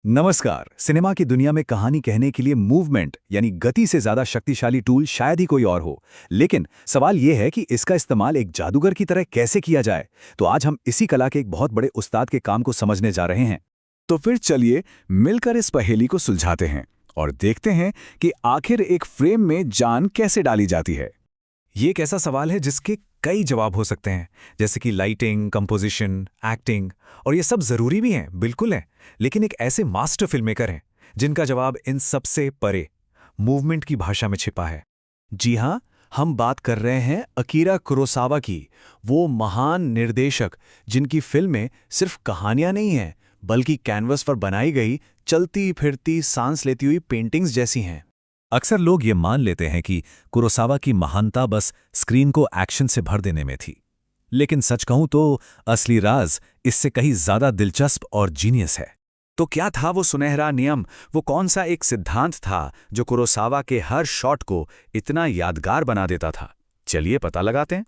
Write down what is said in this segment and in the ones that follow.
नमस्कार। सिनेमा की दुनिया में कहानी कहने के लिए मूवमेंट यानी गति से ज्यादा शक्तिशाली टूल शायद ही कोई और हो। लेकिन सवाल यह है कि इसका इस्तेमाल एक जादूगर की तरह कैसे किया जाए। तो आज हम इसी कला के एक बहुत बड़े उस्ताद के काम को समझने जा रहे हैं। तो फिर चलिए मिलकर इस पहेली को सुलझाते हैं और देखते हैं कि आखिर एक फ्रेम में जान कैसे डाली जाती है। ये एक ऐसा सवाल है जिसके कई जवाब हो सकते हैं, जैसे कि लाइटिंग, कंपोजिशन, एक्टिंग, और ये सब जरूरी भी हैं, बिल्कुल है। लेकिन एक ऐसे मास्टर फिल्ममेकर हैं जिनका जवाब इन सबसे परे मूवमेंट की भाषा में छिपा है। जी हाँ, हम बात कर रहे हैं अकीरा कुरोसावा की, वो महान निर्देशक जिनकी फिल्में सिर्फ कहानियां नहीं हैं बल्कि कैनवस पर बनाई गई चलती फिरती सांस लेती हुई पेंटिंग्स जैसी हैं। अक्सर लोग ये मान लेते हैं कि कुरोसावा की महानता बस स्क्रीन को एक्शन से भर देने में थी। लेकिन सच कहूं तो असली राज इससे कहीं ज्यादा दिलचस्प और जीनियस है। तो क्या था वो सुनहरा नियम, वो कौन सा एक सिद्धांत था जो कुरोसावा के हर शॉट को इतना यादगार बना देता था? चलिए पता लगाते हैं।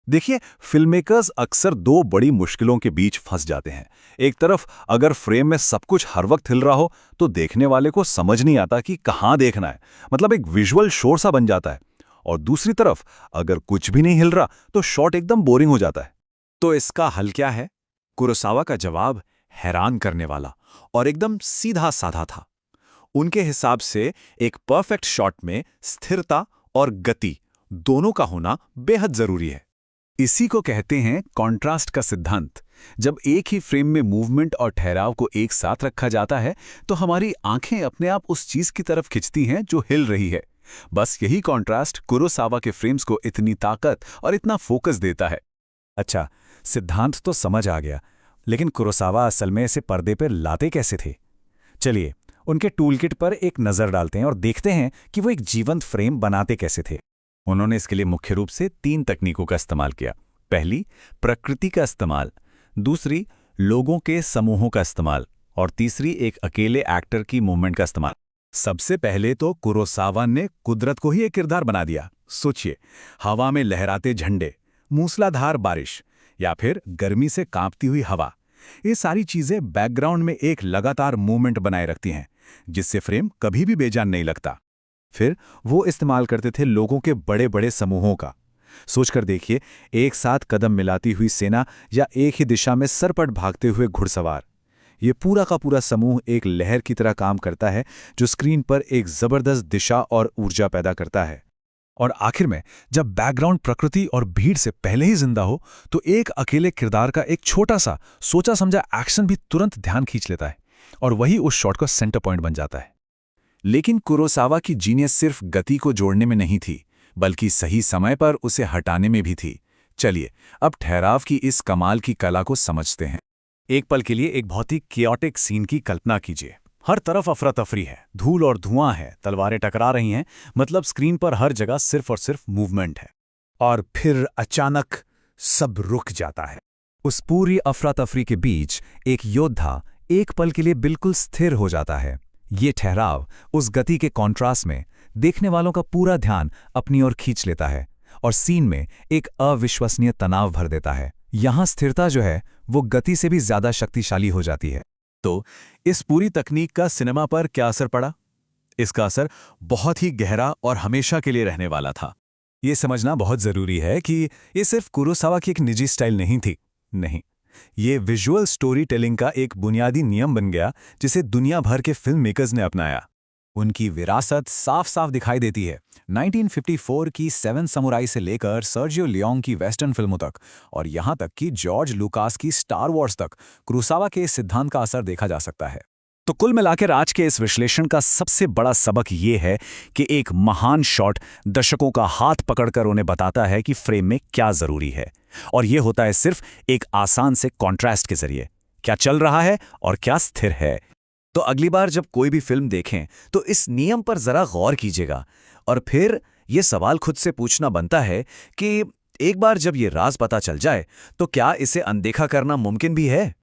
देखिए, फिल्ममेकर्स अक्सर दो बड़ी मुश्किलों के बीच फंस जाते हैं। एक तरफ अगर फ्रेम में सब कुछ हर वक्त हिल रहा हो तो देखने वाले को समझ नहीं आता कि कहाँ देखना है, मतलब एक विजुअल शोर सा बन जाता है। और दूसरी तरफ अगर कुछ भी नहीं हिल रहा तो शॉट एकदम बोरिंग हो जाता है। तो इसका हल क्या है? कुरोसावा का जवाब हैरान करने वाला और एकदम सीधा साधा था। उनके हिसाब से एक परफेक्ट शॉट में स्थिरता और गति दोनों का होना बेहद जरूरी है। इसी को कहते हैं कॉन्ट्रास्ट का सिद्धांत। जब एक ही फ्रेम में मूवमेंट और ठहराव को एक साथ रखा जाता है तो हमारी आंखें अपने आप उस चीज की तरफ खिंचती हैं जो हिल रही है। बस यही कॉन्ट्रास्ट कुरोसावा के फ्रेम्स को इतनी ताकत और इतना फोकस देता है। अच्छा, सिद्धांत तो समझ आ गया, लेकिन कुरोसावा असल में इसे पर्दे पर लाते कैसे थे? चलिए उनके टूलकिट पर एक नजर डालते हैं और देखते हैं कि वो एक जीवंत फ्रेम बनाते कैसे थे। उन्होंने इसके लिए मुख्य रूप से 3 तकनीकों का इस्तेमाल किया। पहली, प्रकृति का इस्तेमाल, दूसरी, लोगों के समूहों का इस्तेमाल, और तीसरी, एक अकेले एक्टर की मूवमेंट का इस्तेमाल। सबसे पहले तो कुरोसावा ने कुदरत को ही एक किरदार बना दिया। सोचिए, हवा में लहराते झंडे, मूसलाधार बारिश या फिर गर्मी से कांपती हुई हवा, ये सारी चीजें बैकग्राउंड में एक लगातार मूवमेंट बनाए रखती हैं, जिससे फ्रेम कभी भी बेजान नहीं लगता। फिर वो इस्तेमाल करते थे लोगों के बड़े बड़े समूहों का। सोचकर देखिए, एक साथ कदम मिलाती हुई सेना या एक ही दिशा में सरपट भागते हुए घुड़सवार, ये पूरा का पूरा समूह एक लहर की तरह काम करता है जो स्क्रीन पर एक जबरदस्त दिशा और ऊर्जा पैदा करता है। और आखिर में जब बैकग्राउंड प्रकृति और भीड़ से पहले ही जिंदा हो तो एक अकेले किरदार का एक छोटा सा सोचा समझा एक्शन भी तुरंत ध्यान खींच लेता है और वही उस शॉट का सेंटर पॉइंट बन जाता है। लेकिन कुरोसावा की जीनियस सिर्फ गति को जोड़ने में नहीं थी, बल्कि सही समय पर उसे हटाने में भी थी। चलिए अब ठहराव की इस कमाल की कला को समझते हैं। एक पल के लिए एक बहुत ही कियोटिक सीन की कल्पना कीजिए। हर तरफ अफरा तफरी है, धूल और धुआं है, तलवारें टकरा रही हैं, मतलब स्क्रीन पर हर जगह सिर्फ और सिर्फ मूवमेंट है। और फिर अचानक सब रुक जाता है। उस पूरी अफरा तफरी के बीच एक योद्धा एक पल के लिए बिल्कुल स्थिर हो जाता है। ये ठहराव उस गति के कॉन्ट्रास्ट में देखने वालों का पूरा ध्यान अपनी ओर खींच लेता है और सीन में एक अविश्वसनीय तनाव भर देता है। यहां स्थिरता जो है वो गति से भी ज्यादा शक्तिशाली हो जाती है। तो इस पूरी तकनीक का सिनेमा पर क्या असर पड़ा? इसका असर बहुत ही गहरा और हमेशा के लिए रहने वाला था। ये समझना बहुत जरूरी है कि ये सिर्फ कुरोसावा की एक निजी स्टाइल नहीं थी। नहीं, ये विजुअल स्टोरी टेलिंग का एक बुनियादी नियम बन गया जिसे दुनिया भर के फिल्म मेकर्स ने अपनाया। उनकी विरासत साफ साफ दिखाई देती है 1954 की 7 समुराई से लेकर सर्जियो लियोंग की वेस्टर्न फिल्मों तक, और यहां तक कि जॉर्ज लुकास की स्टार वॉर्स तक कुरोसावा के इस सिद्धांत का असर देखा जा सकता है। तो कुल मिलाकर आज के इस विश्लेषण का सबसे बड़ा सबक ये है कि एक महान शॉट दर्शकों का हाथ पकड़कर उन्हें बताता है कि फ्रेम में क्या जरूरी है, और यह होता है सिर्फ एक आसान से कॉन्ट्रास्ट के जरिए, क्या चल रहा है और क्या स्थिर है। तो अगली बार जब कोई भी फिल्म देखें तो इस नियम पर जरा गौर कीजिएगा, और फिर यह सवाल खुद से पूछना बनता है कि एक बार जब ये राज पता चल जाए तो क्या इसे अनदेखा करना मुमकिन भी है?